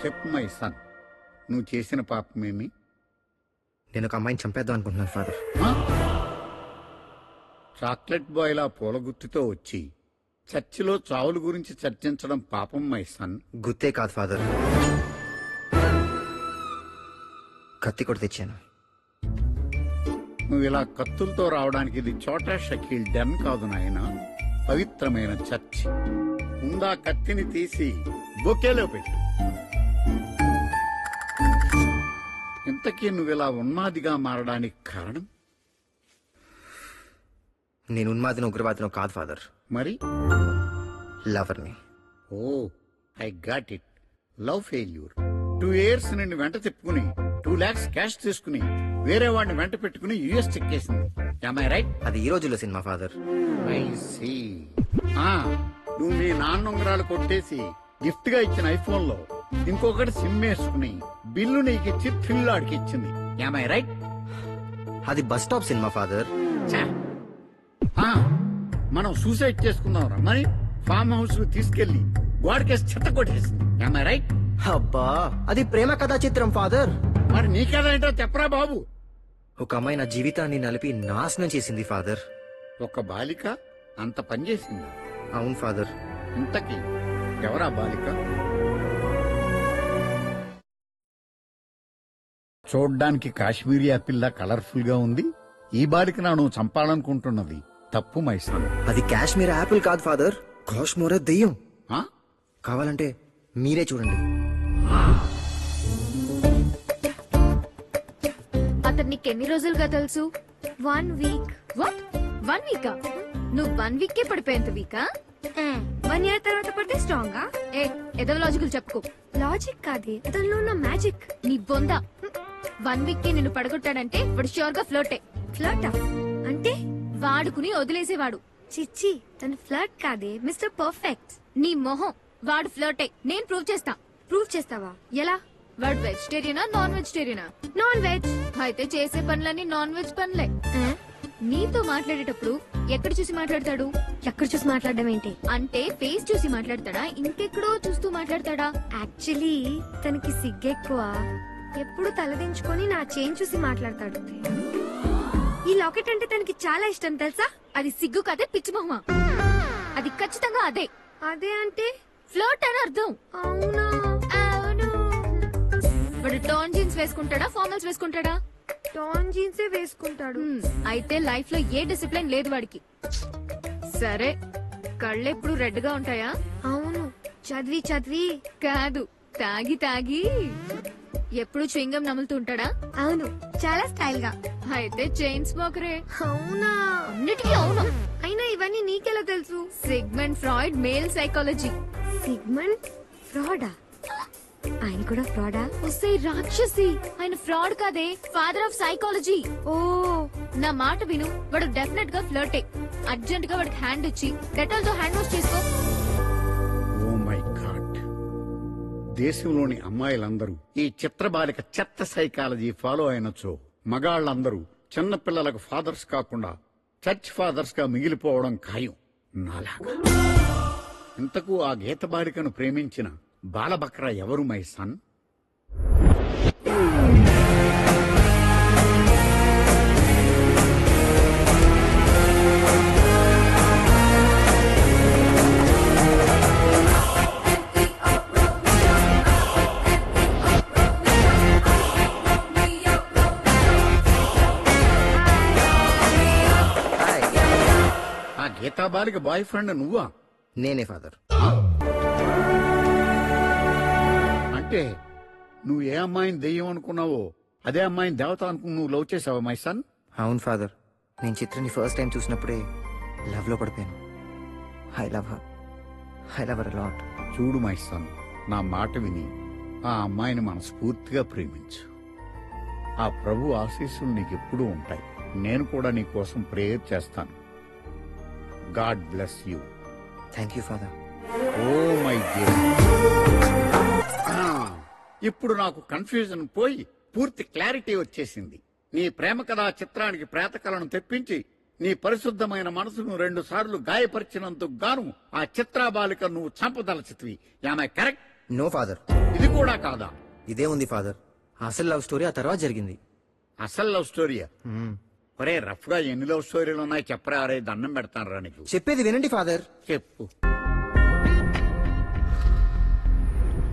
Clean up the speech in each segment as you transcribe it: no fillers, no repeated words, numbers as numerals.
చెప్పు my son, నువ్వు చేసిన పాపమేమి? నేను ఒక అమ్మాయిని చంపేద్దాం అనుకుంటున్నాను ఫాదర్. చాక్లెట్ బాయ్లా పూల గుత్తితో వచ్చి చర్చిలో చావుల గురించి చర్చించడం పాపం మై సన్. గుత్తే కాదు ఫాదర్, కత్తి కూడా తెచ్చాను. నువ్వు ఇలా కత్తులతో రావడానికి ఇది చోటా షకీల్ డెన్ కాదు నాయన, పవిత్రమైన చర్చి. ముందా కత్తిని తీసి బొకేలో పెట్టు. ఇంతకీ నువ్వు ఇలా ఉన్మాదిగా మారడానికి కారణం? నేను ఉన్మాదిన ఉగ్రవాదినో కాదు ఫాదర్, మరి లవర్ని. Oh, I got it. Love failure. 2 years నుండి వెంట తిప్పుకుని 2 lakhs క్యాష్ తీసుకుని వేరే వాడిని వెంట పెట్టుకుని యుఎస్ చెక్కేసింది. Am I right? అది ఈ రోజుల్లో సినిమా ఫాదర్. I see. నువ్వు నీ నాన్న ఉంగరాలు కొట్టేసి గిఫ్ట్ గా ఇచ్చిన ఐఫోన్ లో ఇంకొకటి సిమ్ వేసుకుని బిల్లు నీకు ఇచ్చి థ్రిల్ ఆడికిచ్చింది. Am I right? అది బస్ స్టాప్ సినిమా ఫాదర్. మనం సూసైడ్ చేసుకుందాం రమ్మని ఫామ్ హౌస్ కు తీసుకెళ్లి గోడకేసి చెత్త కొట్టేసింది. Am I right? అబ్బా, అది ప్రేమ కథా చిత్రం ఫాదర్. మరి నీ కథ ఏంటో చెప్పరా బాబు. ఒక అమ్మాయి నా జీవితాన్ని నలిపి నాశనం చేసింది ఫాదర్. ఒక బాలిక అంత పనిచేసింది? అవును ఫాదర్. ఇంతకీ ఎవరా బాలిక? చూడ్డానికి కాశ్మీరీ యాపిల్లా కలర్ఫుల్ గా ఉంది. ఈ బాలిక నువ్వు చంపాలనుకుంటున్నది తప్పు మైసన్. అది కాశ్మీర్ యాపిల్ కాదు ఫాదర్, కాశ్మీర దెయ్యం. కావాలంటే మీరే చూడండి. అతను నీకెన్ని రోజులుగా తెలుసు? 1 week. What, 1 week? నువ్వు 1 week కే పడిపోయేంత వీకా? 1 year తర్వాత పడితే స్ట్రాంగా? ఏదో లాజికల్ చెప్పుకో. లాజిక్ కాదే, అతనిలో ఉన్న మ్యాజిక్. నీ బొంద. 1 week కి నిన్ను పడగొట్టాడంటే వాడు ష్యూర్ గా ఫ్లర్టే. ఫ్లర్టా అంటే? వాడుకుని వదిలేసేవాడు. చిచ్చి, తను ఫ్లర్ట్ కాదే, మిస్టర్ పర్ఫెక్ట్. నీ మొహం, వాడు ఫ్లర్టే. నేను ప్రూవ్ చేస్తా. ప్రూవ్ చేస్తావా? ఎలా? వాడు వెజిటేరియనా నాన్ వెజిటేరియనా? Non veg. అయితే చేసే పనులన్నీ నాన్ వెజ్ పనులే. నీతో మాట్లాడేటప్పుడు ఎక్కడ చూసి మాట్లాడతాడు? ఎక్కడ చూసి మాట్లాడడం ఏంటి? అంటే ఫేస్ చూసి మాట్లాడతాడా, ఇంకెక్కడో చూస్తూ మాట్లాడతాడా? యాక్చువల్లీ తనకి సిగ్గెక్కువ. ఎప్పుడు తలదించుకొని నా చేన్ చూసి మాట్లాడతాడు. ఈ లాకెట్ అంటే తనకి చాలా ఇష్టం తెలుసా? అది సిగ్గు కదే, పిచ్చి మొహమా. అది ఖచ్చితంగా అదే. అదే అంటే ఫ్లర్ట్ అని అర్థం. అవునా? అవును. వాడు టాన్ జీన్స్ వేసుకుంటాడా, ఫార్మల్స్ వేసుకుంటాడా? టాన్ జీన్సే వేసుకుంటాడు. అయితే లైఫ్ లో ఏ డిసిప్లిన్ లేదు వాడికి. సరే, కళ్ళెప్పుడు రెడ్ గా ఉంటాయా? అవును, చదివి చదివి. కాదు, తాగి తాగి. ఎప్పుడు చ్వింగం నములుతూ ఉంటాడా? అవును, చాలా స్టైల్ గా. అయితే చైన్ స్మోకరే. అవునా? అన్నిటికీ అవును. అయినా ఇవన్నీ నీకెలా తెలుసు? Sigmund Freud male psychology. Sigmund ఫ్రాడా? ఆయన కూడా ఫ్రాడా? వస్తే రాక్షసి. ఆయన ఫ్రాడ్ కాదే, ఫాదర్ ఆఫ్ సైకాలజీ. ఓ, నా మాట విను, వాడు డెఫినెట్ గా ఫ్లర్టే. అర్జెంట్ గా వాడికి హ్యాండ్ ఇచ్చి డెటాల్ తో హ్యాండ్ వాష్ చేసుకో. ఓ మై గాడ్, దేశంలోని అమ్మాయిలందరూ ఈ చిత్రబాలిక చెత్త సైకాలజీ ఫాలో అయినచో మగాళ్ళందరూ చిన్నపిల్లలకు ఫాదర్స్ కాకుండా చర్చ్ ఫాదర్స్ గా మిగిలిపోవడం ఖాయం. నాలాగా. ఇంతకు ఆ గీత బాలికను ప్రేమించిన బాలబక్రా ఎవరు మై సన్? ఆ గీతా బాలిక బాయ్ ఫ్రెండ్ నువ్వా? నేనే ఫాదర్. అంటే నువ్వు ఏ అమ్మాయిని దెయ్యం అనుకున్నావో అదే అమ్మాయిని దేవత అనుకుని నువ్వు లవ్ చేసావా మై సన్? అవును ఫాదర్, నేను చిత్రని ఫస్ట్ టైం చూసినప్పుడే లవ్ లో పడిపోయాను. I love her. I love her a lot. చూడు మై సన్, నా మాట విని ఆ అమ్మాయిని మనస్ఫూర్తిగా ప్రేమించు. ఆ ప్రభు ఆశీస్సులు నీకెప్పుడూ ఉంటాయి. నేను కూడా నీ కోసం ప్రేయర్ చేస్తాను. God bless you. Thank you father. Oh my dear, ఇప్పుడు నాకు కన్ఫ్యూజన్ పోయి పూర్తి క్లారిటీ వచ్చేసింది. నీ ప్రేమ కథా చిత్రానికి ప్రేతకలను తెప్పించి నీ పరిశుద్ధమైన మనసును 2 సార్లు గాయపరిచినందుకు గాను ఆ చిత్రాబాలిక నువ్వు చంపదలచితివి. Am I correct? నో ఫాదర్, ఇది కూడా కాదా? ఇదే ఉంది ఫాదర్. అసలు లవ్ స్టోరీ ఆ తర్వాత జరిగింది. అసలు లవ్ స్టోరీయా? మ్మ్. ఒరే రఫ్ గా ఎన్ని లవ్ స్టోరీలు ఉన్నాయి చెప్పరా? అరే దండం పెడతాను రా నీకు. చెప్పేది వినండి ఫాదర్. చెప్పు.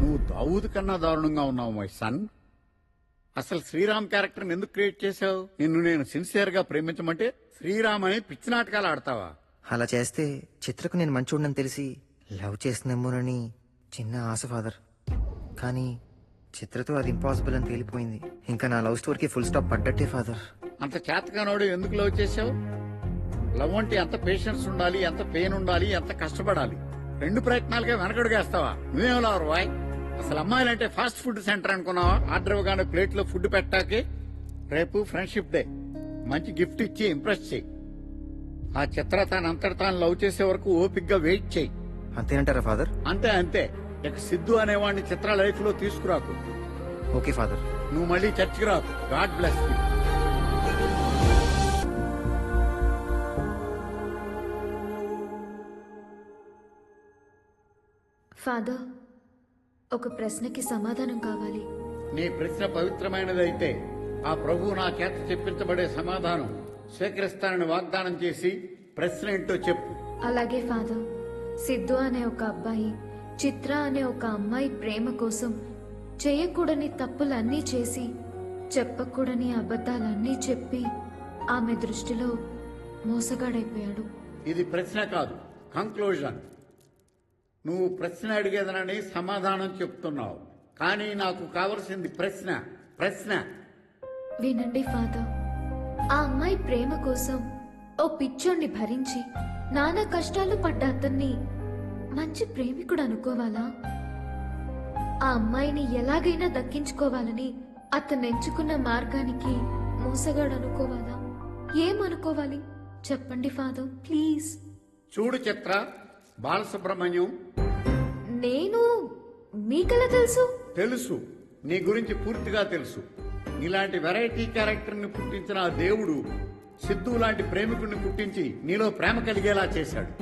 నువ్వు దావూద్ కన్నా దారుణంగా ఉన్నావు మై సన్. అసలు శ్రీరామ్ క్యారెక్టర్ ఎందుకు క్రియేట్ చేశావు? నిన్ను నేను సిన్సియర్ గా ప్రేమించమంటే శ్రీరామ్ అని పిచ్చి నాటకాలు ఆడతావా? అలా చేస్తే చిత్రకు నేను మంచోడని తెలిసి లవ్ చేస్తుందేమోనని చిన్న ఆశ ఫాదర్. కానీ చిత్రతో అది ఇంపాసిబుల్ అని తేలిపోయింది. ఇంకా నా లవ్ స్టోరీకి ఫుల్ స్టాప్ పడ్డట్టే ఫాదర్. అంత చేతకానోడు ఎందుకు లవ్ చేశావు? లవ్ అంటే ఎంత పేషెన్స్ ఉండాలి, ఎంత పెయిన్ ఉండాలి, ఎంత కష్టపడాలి. 2 ప్రయత్నాలుగా వెనకడుగేస్తావా? నువ్వేం లవర్ వాయ్? అసలు అమ్మాయిలంటే ఫాస్ట్ ఫుడ్ సెంటర్ అనుకున్నావా? ఆర్డర్ ఇవ్వగానే ప్లేట్ లో ఫుడ్ పెట్టాకే. రేపు ఫ్రెండ్షిప్ డే, మంచి గిఫ్ట్ ఇచ్చి ఇంప్రెస్ చేయి. ఆ చిత్ర తానంతట తాను లవ్ చేసే వరకు ఓపిక్ గా వెయిట్ చేయి. అంతేనంటారా ఫాదర్? అంతే అంతే. ఇక సిద్ధు అనేవాడిని చిత్ర లైఫ్ లో తీసుకురాకు. Okay father. నువ్వు మళ్ళీ చర్చికి రాకు. God bless you. ఫాదర్, ఒక ప్రశ్నకి సమాధానం కావాలి. నీ ప్రశ్న పవిత్రమైనదైతే ఆ ప్రభువు నా చేత చెప్పించబడే సమాధానం స్వీకరిస్తానని వాగ్దానం చేసి ప్రశ్న ఏంటో చెప్పు. అలాగే ఫాదర్. సిద్ధు అనే ఒక అబ్బాయి చిత్ర అనే ఒక అమ్మాయి ప్రేమ కోసం చేయకూడని తప్పులన్నీ చేసి చెప్పకూడని అబద్ధాలన్నీ చెప్పి ఆమె దృష్టిలో మోసగాడైపోయాడు. ఇది ప్రశ్న కాదు, కంక్లూజన్. నువ్వు ప్రశ్న అడిగేదనని సమాధానం చెప్తున్నావు, కానీ నాకు కావలసింది ప్రశ్న. ప్రశ్న వినండి ఫాదర్. ఆ అమ్మాయి ప్రేమ కోసం ఓ పిచ్చోణ్ణి భరించి నానా కష్టాలు పడ్డ అతన్ని మంచి ప్రేమికుడు అనుకోవాలా? ఆ అమ్మాయిని ఎలాగైనా దక్కించుకోవాలని అతను ఎంచుకున్న మార్గానికి మోసగాడు అనుకోవాలా? ఏమనుకోవాలి చెప్పండి ఫాదర్, ప్లీజ్. చూడు చిత్ర, బాలసుబ్రహ్మణ్యం. నేను మీకెలా తెలుసు? తెలుసు, నీ గురించి పూర్తిగా తెలుసు. నీలాంటి వెరైటీ క్యారెక్టర్ ని పుట్టించిన ఆ దేవుడు సిద్ధు లాంటి ప్రేమికుడిని పుట్టించి నీలో ప్రేమ కలిగేలా చేశాడు.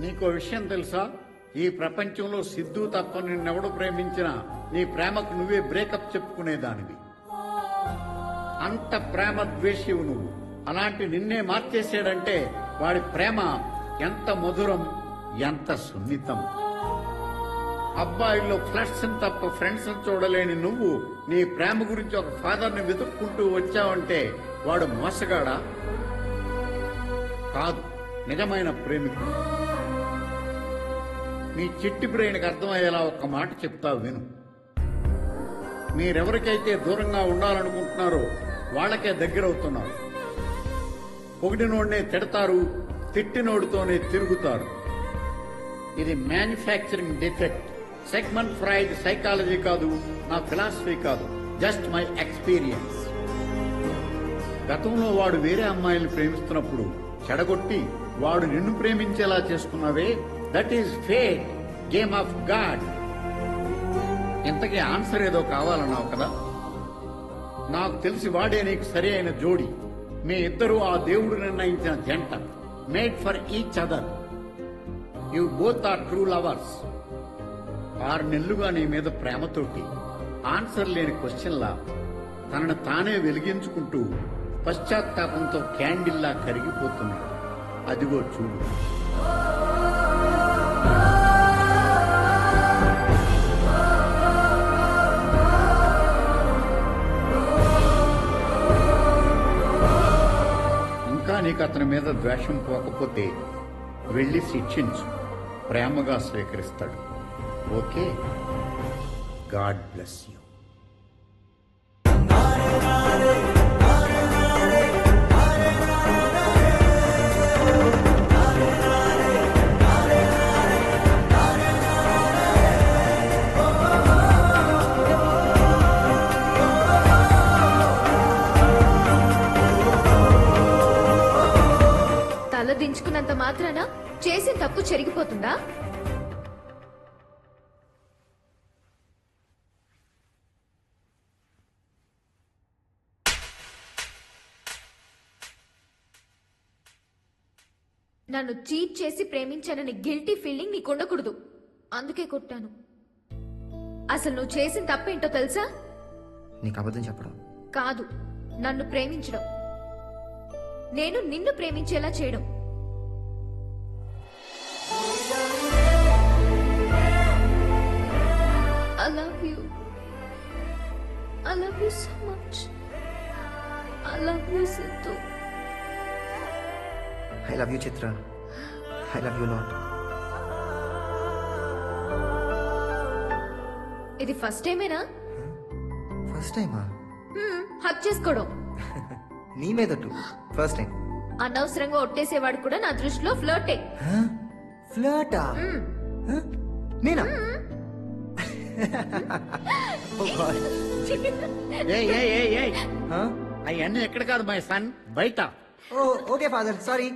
నీకో విషయం తెలుసా? ఈ ప్రపంచంలో సిద్ధు తప్ప నిన్నెవడు ప్రేమించినా నీ ప్రేమకు నువ్వే బ్రేకప్ చెప్పుకునేదానివి. అంత ప్రేమ ద్వేషివు నువ్వు. అలాంటి నిన్నే మార్చేసాడంటే వాడి ప్రేమ ఎంత మధురం, ఎంత సున్నితం. అబ్బాయిల్లో ఫ్లడ్స్ తప్ప ఫ్రెండ్స్ చూడలేని నువ్వు నీ ప్రేమ గురించి ఒక ఫాదర్ ని వెతుక్కుంటూ వచ్చావంటే వాడు మోసగాడా? కాదు, నిజమైన ప్రేమికుడు. నీ చిట్టి బ్రెయిన్కి అర్థమయ్యేలా ఒక్క మాట చెప్తా విను. మీరెవరికైతే దూరంగా ఉండాలనుకుంటున్నారో వాళ్ళకే దగ్గరవుతున్నారు. పొగిడినోడ్నే తిడతారు, తిట్టినోడితోనే తిరుగుతారు. ఇది manufacturing defect. Segment Freud psychology కాదు, నా ఫిలాసఫీ కాదు, జస్ట్ మై ఎక్స్పీరియన్స్. గతంలో వాడు వేరే అమ్మాయిల్ని ప్రేమిస్తున్నప్పుడు చెడగొట్టి వాడు నిన్ను ప్రేమించేలా చేసుకున్నావే, that is fate, game of God. ఇంతకీ ఆన్సర్ ఏదో కావాలన్నావు కదా? నాకు తెలిసి వాడే నీకు సరి అయిన జోడి. మీ ఇద్దరూ ఆ దేవుడు నిర్ణయించిన జంట, made for each other. You both are true lovers. 6 నెలలుగా నీ మీద ప్రేమతోటి ఆన్సర్ లేని క్వశ్చన్లా తనను తానే వెలిగించుకుంటూ పశ్చాత్తాపంతో క్యాండిల్లా కరిగిపోతున్నాడు. అదిగో చూడు. ఇంకా నీకు అతని మీద ద్వేషం పోకపోతే వెళ్ళి శిక్షించు, ప్రేమగా స్వీకరిస్తాడు. ఓకే? God bless you. తల దించుకున్నంత మాత్రాన చేసిన తప్పు చెరిగిపోతుందా? నన్ను చీట్ చేసి ప్రేమించానని గిల్టీ ఫీలింగ్ నీకు ఉండకూడదు. అందుకే కొట్టాను. అసలు నువ్వు చేసిన తప్పేంటో తెలుసా? నీకు అబద్ధం చెప్పడం. కాదు, నన్ను ప్రేమించడం. నేను నిన్ను ప్రేమించేలా చేయడం. I love you. I love you so much. I love you, Sidhu. I love you Chitra. I love you lot. ఇది ఫస్ట్ టైమేనా ఫస్ట్ టైమా? హక్ చేసుకోవడం? నీ మీదట్టు ఫస్ట్ టైం. అనవసరంగా ఒట్టేసేవాడు కూడా నా దృష్టిలో ఫ్లర్టే. ఫ్లర్టా? నేనా? అవన్నీ ఎక్కడ కాదు మై సన్, బయట. Okay father, sorry.